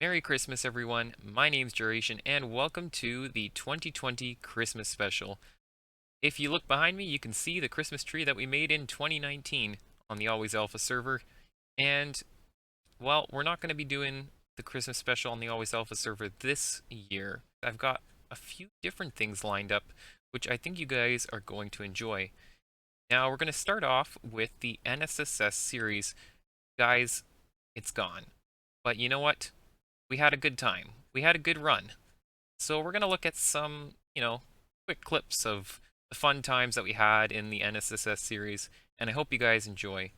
Merry Christmas, everyone. My name's Duration, and welcome to the 2020 Christmas special. If you look behind me, you can see the Christmas tree that we made in 2019 on the Always Alpha server. And, well, we're not going to be doing the Christmas special on the Always Alpha server this year. I've got a few different things lined up, which I think you guys are going to enjoy. Now, we're going to start off with the NSSS series. Guys, it's gone. But you know what? We had a good time. We had a good run. So we're going to look at some, quick clips of the fun times that we had in the NSSS series, and I hope you guys enjoy.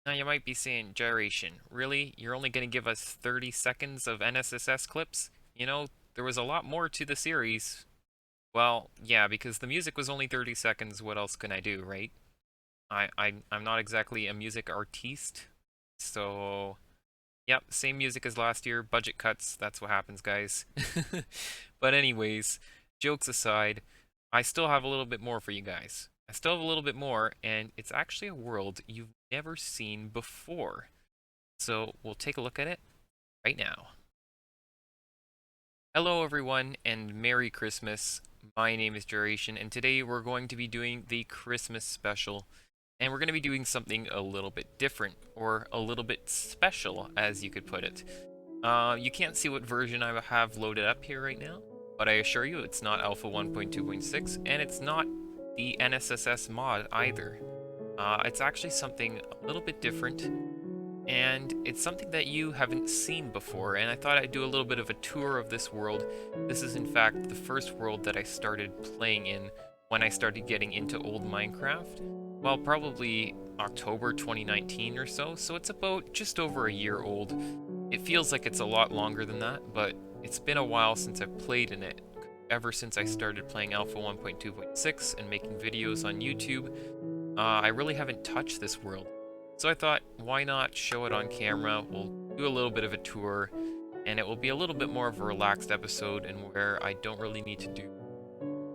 Now you might be saying, Gyration, really? You're only going to give us 30 seconds of NSSS clips? There was a lot more to the series. Well, yeah, because the music was only 30 seconds, what else can I do, right? I'm not exactly a music artiste, so yep, same music as last year, budget cuts, that's what happens, guys. But anyways, jokes aside, I still have a little bit more for you guys. I still have a little bit more, and it's actually a world you've never seen before. So we'll take a look at it right now. Hello everyone, and Merry Christmas. My name is Duration, and today we're going to be doing the Christmas special. And we're going to be doing something a little bit different, or a little bit special, as you could put it. You can't see what version I have loaded up here right now, but I assure you it's not Alpha 1.2.6, and it's not the NSSS mod either. It's actually something a little bit different, and it's something that you haven't seen before, and I thought I'd do a little bit of a tour of this world. This is in fact the first world that I started playing in when I started getting into old Minecraft. Well, probably October 2019 or so it's about just over a year old. It feels like it's a lot longer than that, but it's been a while since I've played in it. Ever since I started playing Alpha 1.2.6 and making videos on YouTube, I really haven't touched this world. So I thought, why not show it on camera? We'll do a little bit of a tour, and it will be a little bit more of a relaxed episode and where I don't really need to do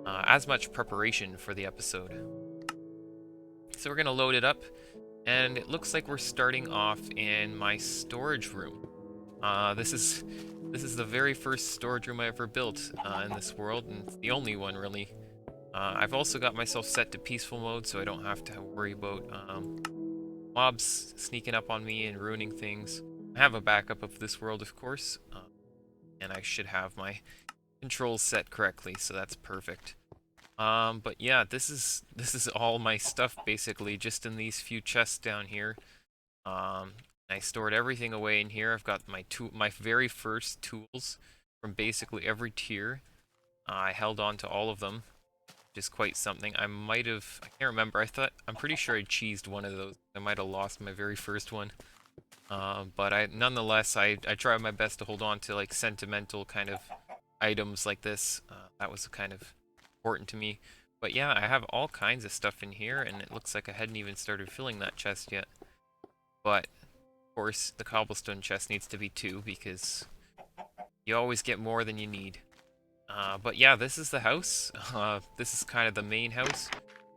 as much preparation for the episode. So we're going to load it up, and it looks like we're starting off in my storage room. This is the very first storage room I ever built in this world, and it's the only one really. I've also got myself set to peaceful mode, so I don't have to worry about mobs sneaking up on me and ruining things. I have a backup of this world, of course, and I should have my controls set correctly, so that's perfect. But yeah, this is all my stuff basically, just in these few chests down here. I stored everything away in here. I've got my very first tools from basically every tier. I held on to all of them, which is quite something. I can't remember. I'm pretty sure I cheesed one of those. I might have lost my very first one. But nonetheless, I tried my best to hold on to like sentimental kind of items like this. That was kind of important to me. But yeah, I have all kinds of stuff in here, and it looks like I hadn't even started filling that chest yet. But, of course, the cobblestone chest needs to be 2, because you always get more than you need. But yeah, this is the house. This is kind of the main house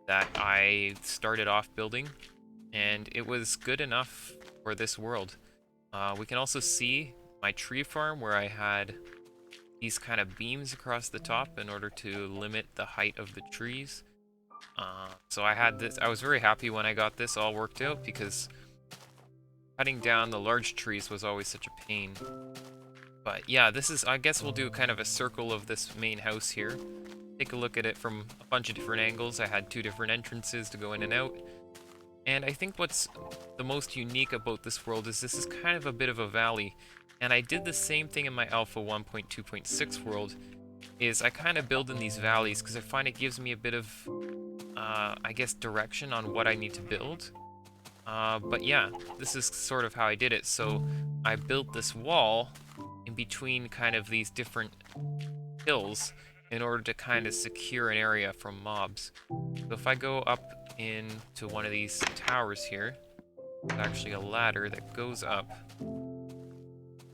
that I started off building, and it was good enough for this world. We can also see my tree farm where I had these kind of beams across the top in order to limit the height of the trees. So I had this. I was very happy when I got this all worked out, because cutting down the large trees was always such a pain. But yeah, I guess we'll do kind of a circle of this main house here. Take a look at it from a bunch of different angles. I had 2 different entrances to go in and out. And I think what's the most unique about this world is this is kind of a bit of a valley. And I did the same thing in my Alpha 1.2.6 world, is I kind of build in these valleys because I find it gives me a bit of, I guess, direction on what I need to build. But yeah, this is sort of how I did it. So I built this wall in between kind of these different hills in order to kind of secure an area from mobs. So if I go up into one of these towers here, there's actually a ladder that goes up.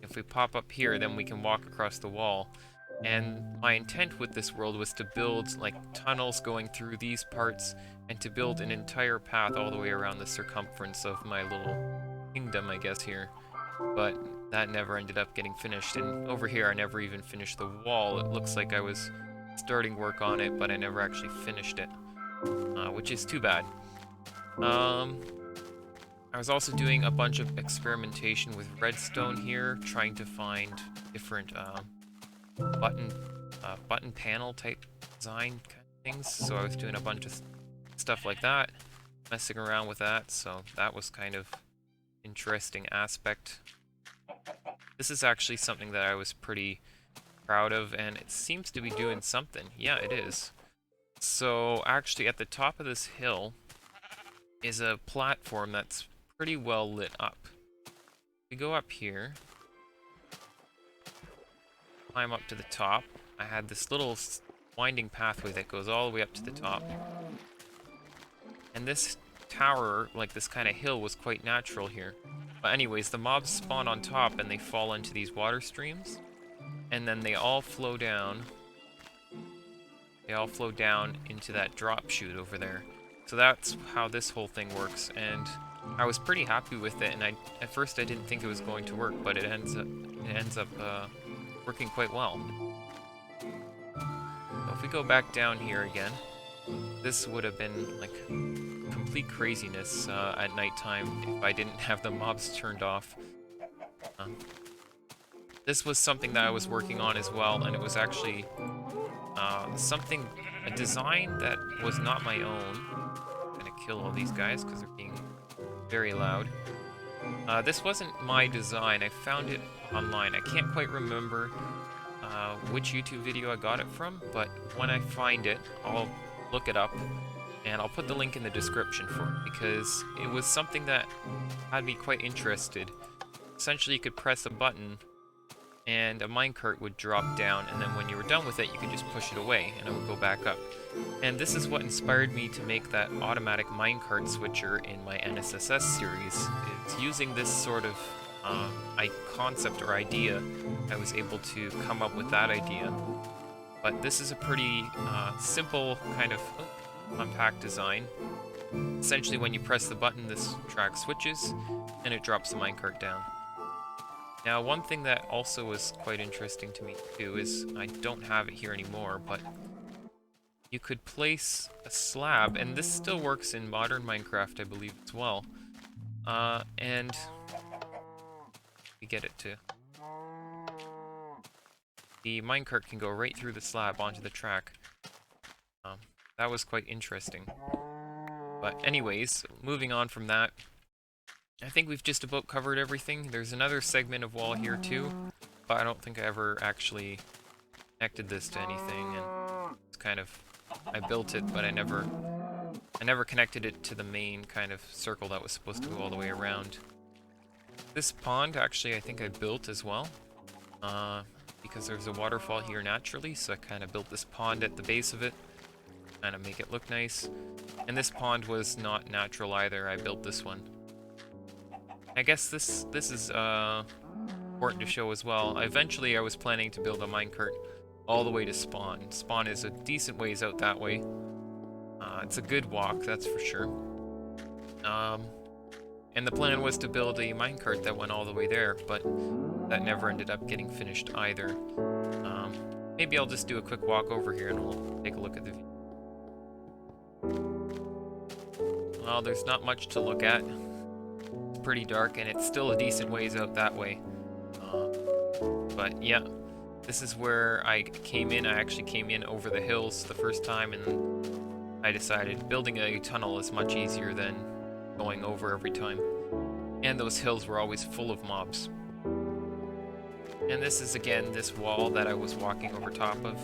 If we pop up here, then we can walk across the wall. And my intent with this world was to build like tunnels going through these parts and to build an entire path all the way around the circumference of my little kingdom, I guess, here. But that never ended up getting finished. And over here, I never even finished the wall. It looks like I was starting work on it, but I never actually finished it, which is too bad. I was also doing a bunch of experimentation with redstone here, trying to find different button panel type design kind of things. So I was doing a bunch of stuff like that, messing around with that. So that was kind of interesting aspect. This is actually something that I was pretty proud of, and it seems to be doing something. Yeah, it is. So actually at the top of this hill is a platform that's pretty well lit up. We go up here, climb up to the top. I had this little winding pathway that goes all the way up to the top. And this tower, like this kind of hill, was quite natural here. But anyways, the mobs spawn on top and they fall into these water streams. And then they all flow down. They all flow down into that drop chute over there. So that's how this whole thing works. And I was pretty happy with it. And at first I didn't think it was going to work, but it ends up working quite well. So if we go back down here again, this would have been like complete craziness at nighttime if I didn't have the mobs turned off. This was something that I was working on as well, and it was actually a design that was not my own. I'm gonna kill all these guys because they're being very loud. This wasn't my design. I found it online. I can't quite remember which YouTube video I got it from, but when I find it, I'll look it up, and I'll put the link in the description for it, because it was something that had me quite interested. Essentially, you could press a button, and a minecart would drop down, and then when you were done with it, you could just push it away, and it would go back up. And this is what inspired me to make that automatic minecart switcher in my NSSS series. It's using this sort of concept or idea, I was able to come up with that idea. But this is a pretty simple kind of compact design. Essentially, when you press the button, this track switches, and it drops the minecart down. Now, one thing that also was quite interesting to me too is, I don't have it here anymore, but you could place a slab, and this still works in modern Minecraft, I believe, as well. And we get it to. The minecart can go right through the slab onto the track. That was quite interesting. But anyways, moving on from that, I think we've just about covered everything. There's another segment of wall here too, but I don't think I ever actually connected this to anything, and it's kind of, I built it, but I never connected it to the main kind of circle that was supposed to go all the way around. This pond, actually, I think I built as well, because there's a waterfall here naturally, so I kind of built this pond at the base of it, kind of make it look nice. And this pond was not natural either, I built this one. I guess this is important to show as well. Eventually I was planning to build a minecart all the way to spawn. Spawn is a decent ways out that way. It's a good walk, that's for sure. And the plan was to build a minecart that went all the way there, but that never ended up getting finished either. Maybe I'll just do a quick walk over here and we'll take a look at the view. Well, there's not much to look at. It's pretty dark, and it's still a decent ways out that way. But yeah, this is where I came in. I actually came in over the hills the first time, and I decided building a tunnel is much easier than going over every time. And those hills were always full of mobs. And this is again this wall that I was walking over top of.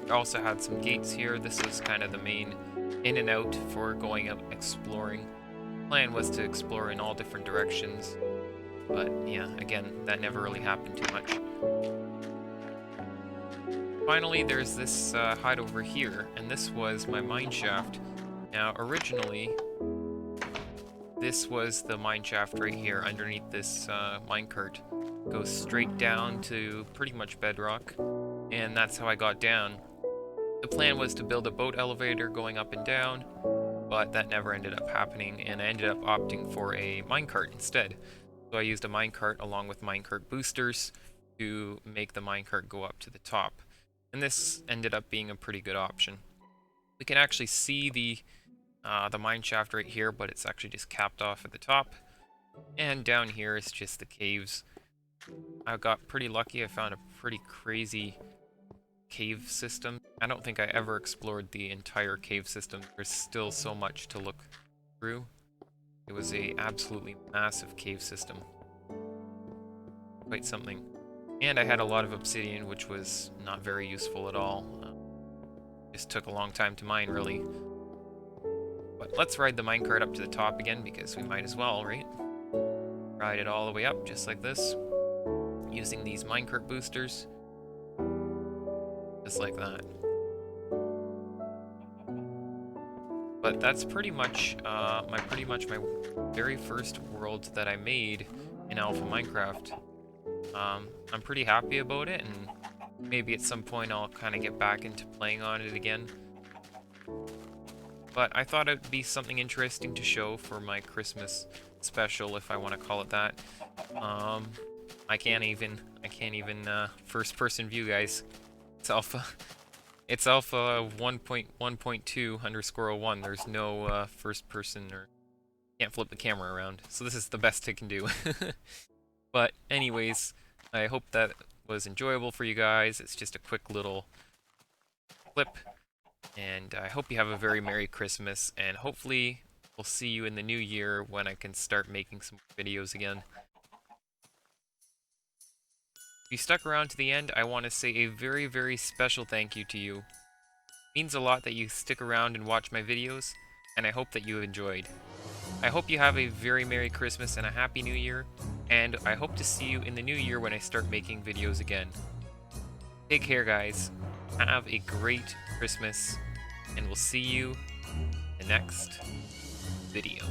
I also had some gates here. This was kind of the main in and out for going out exploring. plan was to explore in all different directions, but yeah, again, that never really happened too much. Finally, there's this hide over here, and this was my mine shaft. Now, originally, this was the mine shaft right here underneath this minecart. Goes straight down to pretty much bedrock, and that's how I got down. The plan was to build a boat elevator going up and down, but that never ended up happening, and I ended up opting for a minecart instead. So I used a minecart along with minecart boosters to make the minecart go up to the top. And this ended up being a pretty good option. We can actually see the mine shaft right here, but it's actually just capped off at the top. And down here is just the caves. I got pretty lucky. I found a pretty crazy cave system. I don't think I ever explored the entire cave system. There's still so much to look through. It was a absolutely massive cave system. Quite something. And I had a lot of obsidian, which was not very useful at all. Just took a long time to mine, really. But let's ride the minecart up to the top again, because we might as well, right? Ride it all the way up, just like this. Using these minecart boosters. Just like that. But that's pretty much my very first world that I made in Alpha Minecraft. I'm pretty happy about it, and maybe at some point I'll kind of get back into playing on it again. But I thought it'd be something interesting to show for my Christmas special, if I want to call it that. I can't even first-person view, guys. It's alpha 1.1.2_01. There's no first person, or can't flip the camera around. So this is the best I can do. But anyways, I hope that was enjoyable for you guys. It's just a quick little clip. And I hope you have a very Merry Christmas, and hopefully we'll see you in the new year when I can start making some videos again. If you stuck around to the end, I want to say a very, very special thank you to you. It means a lot that you stick around and watch my videos, and I hope that you enjoyed. I hope you have a very Merry Christmas and a Happy New Year, and I hope to see you in the new year when I start making videos again. Take care, guys. Have a great Christmas, and we'll see you in the next video.